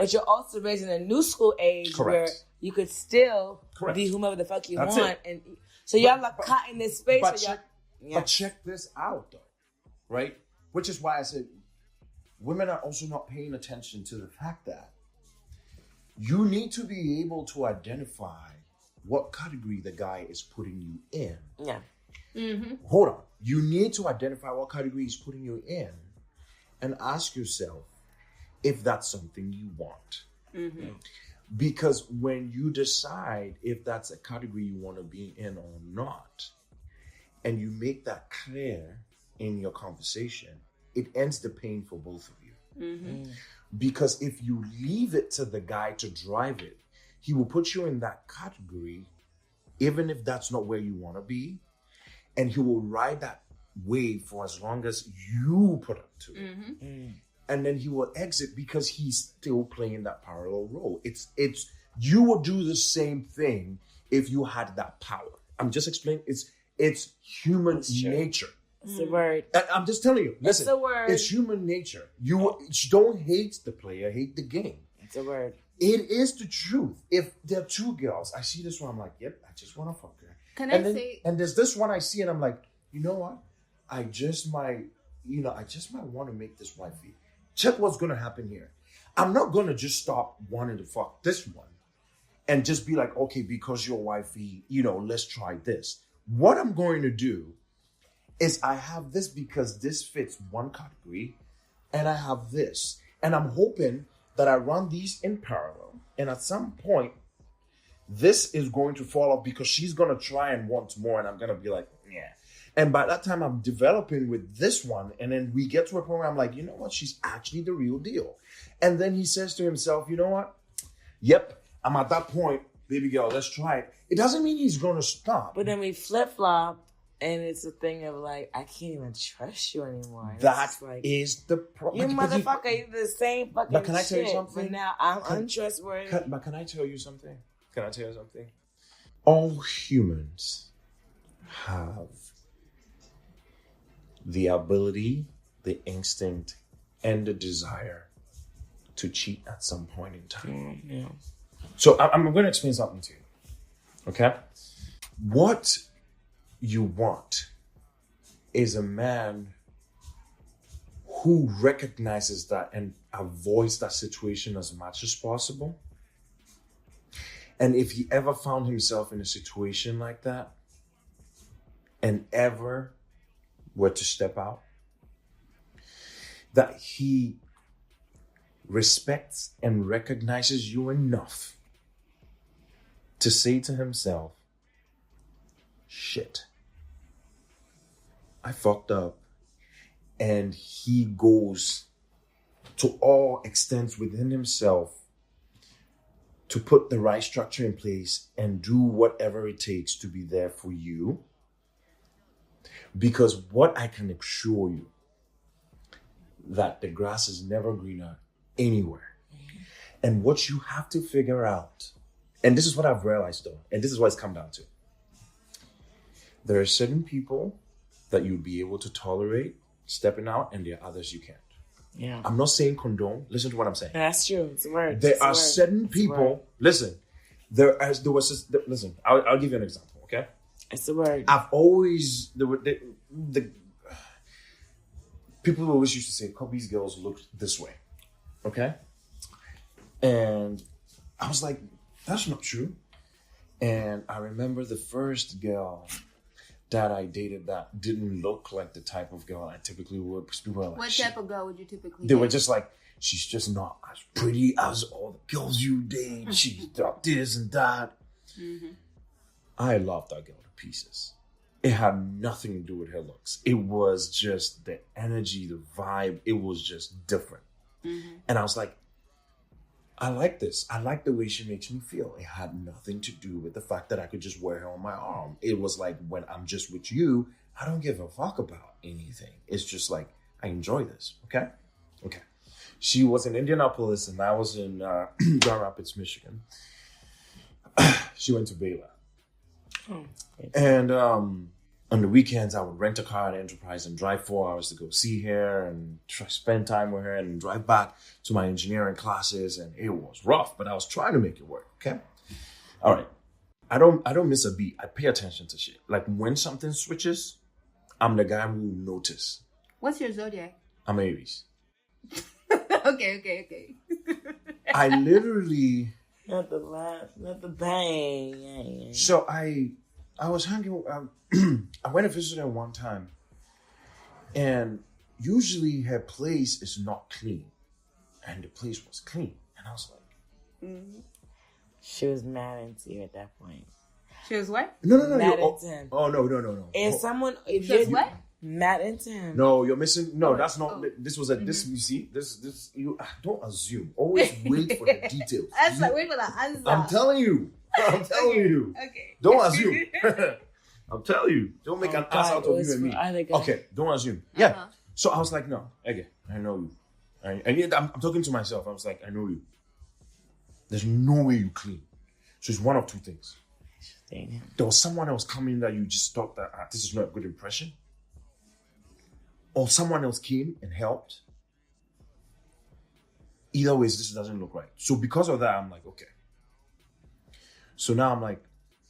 But you're also raising a new school age where you could still be whomever the fuck you want. And so y'all are caught in this space. But check this out, though, right? Which is why I said women are also not paying attention to the fact that you need to be able to identify what category the guy is putting you in. Yeah. Mm-hmm. Hold on. You need to identify what category he's putting you in and ask yourself if that's something you want. Mm-hmm. Because when you decide if that's a category you want to be in or not, and you make that clear in your conversation, it ends the pain for both of you. Mm-hmm. Because if you leave it to the guy to drive it, he will put you in that category, even if that's not where you want to be. And he will ride that wave for as long as you put up to it. Mm-hmm. And then he will exit because he's still playing that parallel role. It's you would do the same thing if you had that power. I'm just explaining. It's human nature. It's a word. I'm just telling you. Listen, it's a word. It's human nature. You don't hate the player, hate the game. It's a word. It is the truth. If there are two girls, I see this one, I'm like, yep, I just want to fuck her. And there's this one I see, and I'm like, you know what? I just might want to make this wifey. Check what's going to happen here. I'm not going to just stop wanting to fuck this one and just be like, okay, because you're wifey, let's try this. What I'm going to do is I have this because this fits one category, and I have this. And I'm hoping that I run these in parallel. And at some point, this is going to fall off because she's going to try and want more, and I'm going to be like, yeah. And by that time, I'm developing with this one, and then we get to a point where I'm like, you know what? She's actually the real deal. And then he says to himself, you know what? Yep, I'm at that point, baby girl, let's try it. It doesn't mean he's going to stop. But then we flip-flop, and it's a thing of like, I can't even trust you anymore. That is the problem. You motherfucker, you're the same fucking shit. But can I tell you something? But now I'm untrustworthy. But can I tell you something? All humans have the ability, the instinct, and the desire to cheat at some point in time. Yeah. So I'm going to explain something to you. Okay? What you want is a man who recognizes that and avoids that situation as much as possible. And if he ever found himself in a situation like that and ever were to step out, that he respects and recognizes you enough to say to himself, shit, I fucked up. And he goes to all extents within himself to put the right structure in place and do whatever it takes to be there for you. Because what I can assure you, that the grass is never greener anywhere. And what you have to figure out, and this is what I've realized though, and this is what it's come down to. There are certain people that you'll be able to tolerate stepping out, and there are others you can't. Yeah. I'm not saying condone. Listen to what I'm saying. That's true. It's a word. There are certain people. Listen. Listen. I'll give you an example. Okay. It's a word. I've always the people always used to say Kobi's girls look this way. Okay. And I was like, that's not true. And I remember the first girl that I dated that didn't look like the type of girl I typically would. People were like, what type of girl would you typically date? Were just like, she's just not as pretty as all the girls you date. She's got this and that. Mm-hmm. I loved that girl to pieces. It had nothing to do with her looks. It was just the energy, the vibe. It was just different. Mm-hmm. And I was like, I like this. I like the way she makes me feel. It had nothing to do with the fact that I could just wear her on my arm. It was like, when I'm just with you, I don't give a fuck about anything. It's just like, I enjoy this. Okay. She was in Indianapolis and I was in Grand Rapids, Michigan. She went to Baylor. Oh, and on the weekends, I would rent a car at Enterprise and drive 4 hours to go see her and spend time with her and drive back to my engineering classes. And it was rough, but I was trying to make it work. Okay. All right. I don't miss a beat. I pay attention to shit. Like when something switches, I'm the guy who notice. What's your zodiac? I'm Aries. Okay. I literally... Not the laugh, not the bang. So I was hanging... I went to visit her one time. And usually her place is not clean. And the place was clean. And I was like... Mm-hmm. She was mad into you at that point. She was what? No. Mad into him. Oh, no. And someone... She was what? Mad into him. No, you're missing. No, that's not. Oh. This was a. Mm-hmm. This you see. This you don't assume. Always wait for the details. Wait for the answer. I'm telling you. Okay. Don't assume. I'm telling you. Don't make an ass out of you and me. Okay. Don't assume. Yeah. Uh-huh. So I was like, no. Okay. I know you. And yet I'm talking to myself. I was like, I know you. There's no way you clean. So it's one of two things. There was someone else coming that you just thought that this is not a good impression. Or someone else came and helped. Either ways, this doesn't look right. So because of that, I'm like, okay. So now I'm like,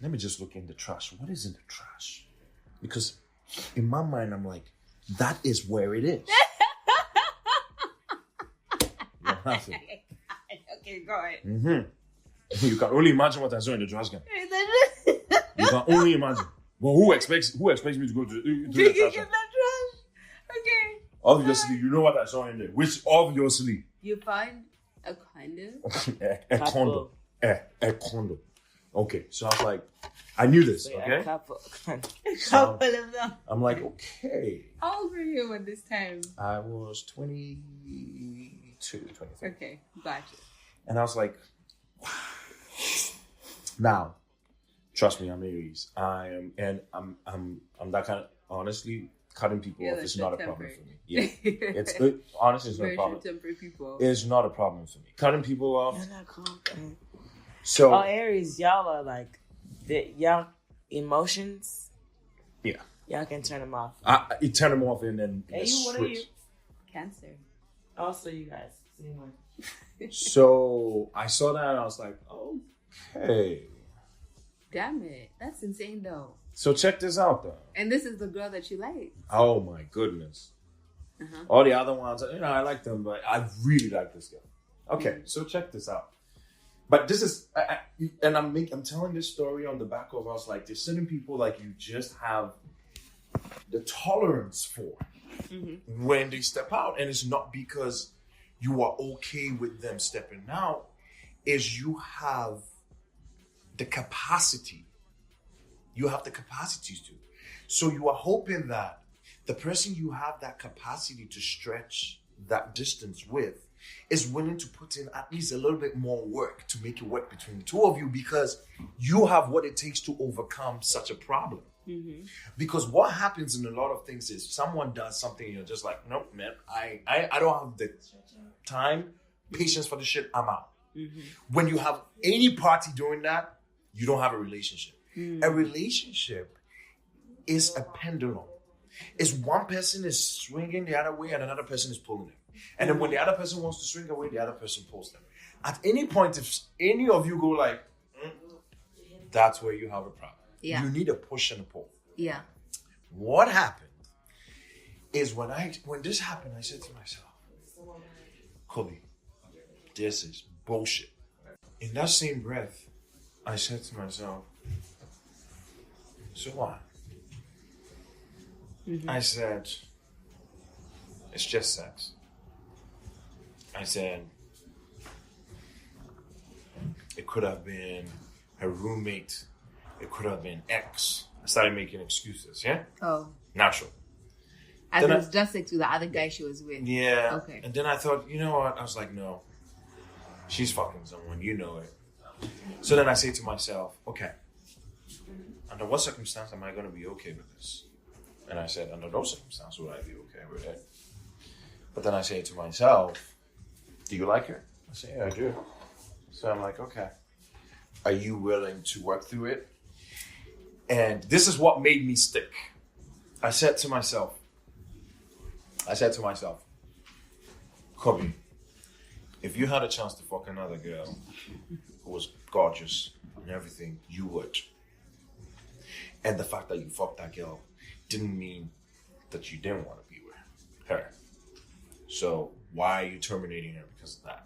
let me just look in the trash. What is in the trash? Because in my mind, I'm like, that is where it is. Okay, go ahead. Mm-hmm. You can only imagine what I saw in the trash can. You can only imagine. Well, who expects me to go to the trash can? Okay. Obviously, you know what I saw in there. Which obviously. You find a condom? a condom. A condom. Okay, so I was like, I knew this, okay? A couple of them. I'm like, okay. How old were you at this time? I was 22, 23. Okay, gotcha. And I was like, wow. Now, trust me, I'm Aries. I'm that kind of, honestly, cutting people off is not a problem for me. Yeah, honestly, it's not a problem. People. It's not a problem for me. Cutting people off. You're not confident. So, Aries, y'all are like, y'all emotions. Yeah. Y'all can turn them off. You turn them off and then. Hey, what are you? Cancer. Also, you guys. So I saw that and I was like, okay. Damn it, that's insane though. So check this out, though. And this is the girl that you like. Oh, my goodness. Uh-huh. All the other ones, I like them, but I really like this girl. Okay, So check this out. But this is, I'm telling this story on the back of us, like, there's certain people, like, you just have the tolerance for when they step out. And it's not because you are okay with them stepping out, is you have the capacity. You have the capacities to. So you are hoping that the person you have that capacity to stretch that distance with is willing to put in at least a little bit more work to make it work between the two of you, because you have what it takes to overcome such a problem. Mm-hmm. Because what happens in a lot of things is someone does something and you're just like, nope, man, I don't have the time, patience for this shit, I'm out. Mm-hmm. When you have any party doing that, you don't have a relationship. A relationship is a pendulum. It's one person is swinging the other way and another person is pulling them. And then when the other person wants to swing away, the other person pulls them. At any point, if any of you go like, that's where you have a problem. Yeah. You need a push and a pull. Yeah. What happened is when this happened, I said to myself, Kobi, this is bullshit. In that same breath, I said to myself, so what? Mm-hmm. I said, it's just sex. I said, it could have been her roommate. It could have been ex. I started making excuses, yeah? Oh. Natural. As it was just sex with the other guy she was with. Yeah. Okay. And then I thought, you know what? I was like, no. She's fucking someone. You know it. So then I say to myself, okay, under what circumstance am I going to be okay with this? And I said, under those circumstances would I be okay with it? But then I say to myself, do you like her? I say, yeah, I do. So I'm like, okay. Are you willing to work through it? And this is what made me stick. I said to myself, Kobi, if you had a chance to fuck another girl who was gorgeous and everything, you would. And the fact that you fucked that girl didn't mean that you didn't want to be with her. So why are you terminating her because of that?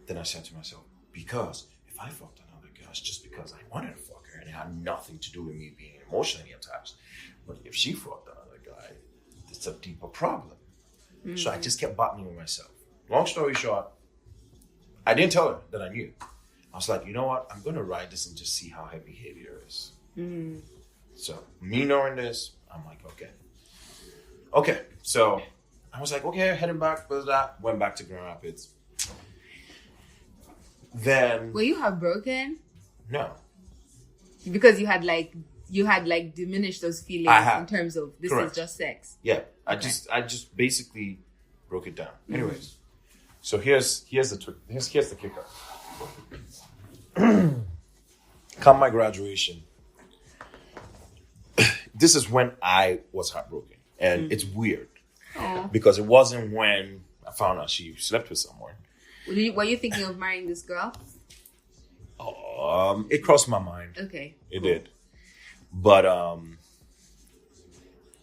Then I said to myself, because if I fucked another girl, it's just because I wanted to fuck her and it had nothing to do with me being emotionally attached. But if she fucked another guy, it's a deeper problem. Mm-hmm. So I just kept battling with myself. Long story short, I didn't tell her that I knew. I was like, you know what? I'm going to ride this and just see how her behavior is. Mm-hmm. So me knowing this, I'm like, okay. So I was like, okay, heading back, went back to Grand Rapids. Then... Were you heartbroken? No. Because you had diminished those feelings in terms of this Correct. Is just sex. Yeah. Okay. I just basically broke it down. Mm-hmm. Anyways. So here's the kicker. Come my graduation. This is when I was heartbroken. And it's weird. Aww. Because it wasn't when I found out she slept with someone. Were you thinking of marrying this girl? It crossed my mind. Okay. It did. But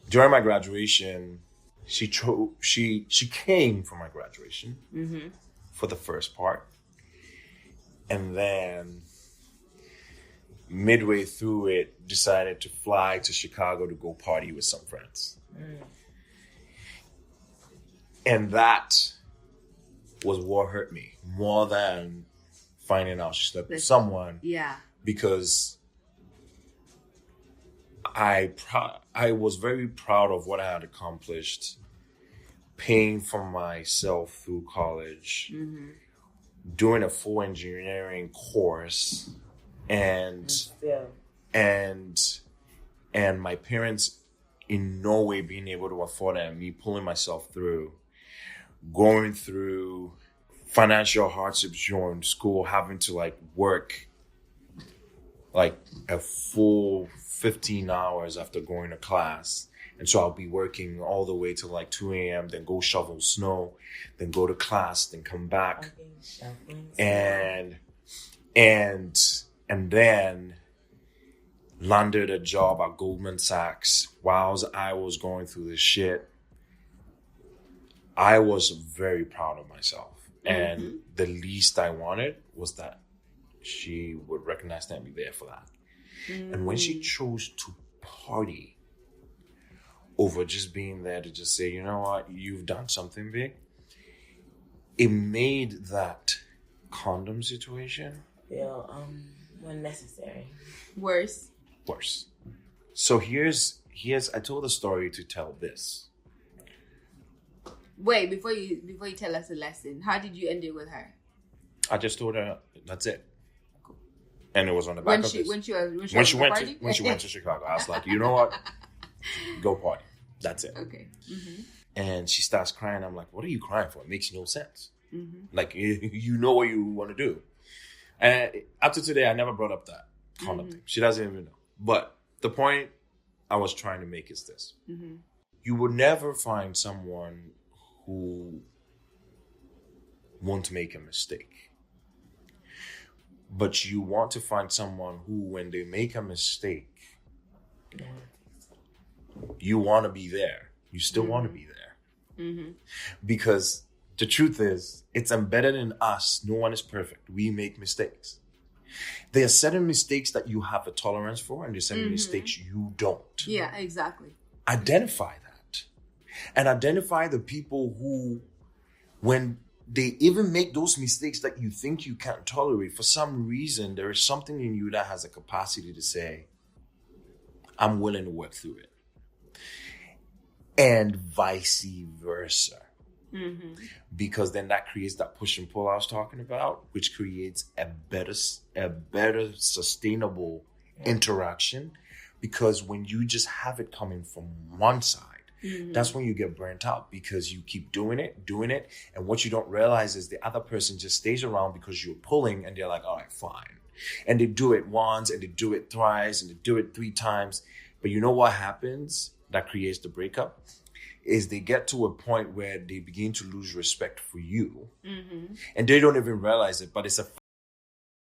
during my graduation, she came for my graduation for the first part. And then midway through it, decided to fly to Chicago to go party with some friends. Mm. And that was what hurt me more than finding out she slept with someone. Yeah. Because I was very proud of what I had accomplished, paying for myself through college, doing a full engineering course, and my parents in no way being able to afford it, and me pulling myself through, going through financial hardships during school, having to work a full 15 hours after going to class. And so I'll be working all the way till 2 a.m., then go shovel snow, then go to class, then come back. And then landed a job at Goldman Sachs while I was going through this shit. I was very proud of myself. And the least I wanted was that she would recognize that and be there for that. And when she chose to party over just being there to just say, you know what, you've done something big, it made that condom situation unnecessary. Worse. So here's I told the story to tell this. Wait, before you tell us the lesson, how did you end it with her? I just told her that's it. And it was on the back of this. When she went to Chicago, I was like, you know what? Go party. That's it. Okay. Mm-hmm. And she starts crying. I'm like, what are you crying for? It makes no sense. Mm-hmm. You know what you want to do. And after today, I never brought up that condom thing. She doesn't even know. But the point I was trying to make is this. Mm-hmm. You will never find someone who won't make a mistake. But you want to find someone who, when they make a mistake, you want to be there. You still want to be there. Mm-hmm. Because the truth is, it's embedded in us. No one is perfect. We make mistakes. There are certain mistakes that you have a tolerance for, and there are certain mistakes you don't. Yeah, exactly. Identify that. And identify the people who, when they even make those mistakes that you think you can't tolerate, for some reason, there is something in you that has a capacity to say, I'm willing to work through it. And vice versa. Mm-hmm. Because then that creates that push and pull I was talking about, which creates a better sustainable interaction. Because when you just have it coming from one side, that's when you get burnt out, because you keep doing it. And what you don't realize is the other person just stays around because you're pulling, and they're like, all right, fine. And they do it once, and they do it thrice, and they do it 3 times. But you know what happens? that creates the breakup is they get to a point where they begin to lose respect for you. And they don't even realize it, but it's a